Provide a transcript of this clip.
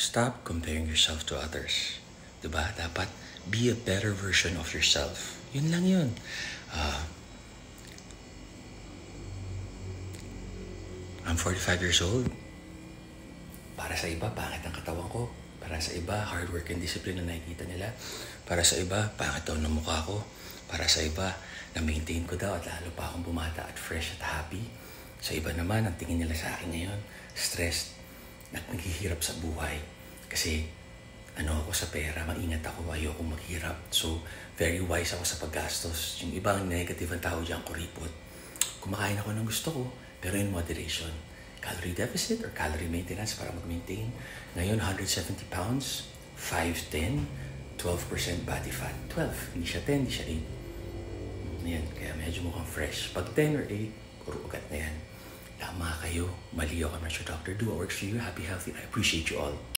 Stop comparing yourself to others. Diba? Dapat be a better version of yourself. Yun lang yun. I'm 45 years old. Para sa iba, pangit ang katawan ko. Para sa iba, hard work and discipline na nakikita nila. Para sa iba, pangit daw ng mukha ko. Para sa iba, na-maintain ko daw at lalo pa akong bumata at fresh at happy. Sa iba naman, ang tingin nila sa akin ngayon, stressed at naghihirap sa buhay. Kasi ako sa pera, maingat ako, ayoko maghirap. So, very wise ako sa paggastos. Yung ibang negative ang tao dyan, kuripot. Kumakain ako ng gusto ko, pero in moderation. Calorie deficit or calorie maintenance para mag-maintain. Ngayon, 170 pounds, 5'10", 12% body fat. 12, hindi siya 10, hindi siya 8. Yan, kaya medyo mukhang fresh. Pag 10 or 8, puro ugat na yan. Tama kayo, mali ako. I'm not your doctor. Do what works for you. Happy, healthy. I appreciate you all.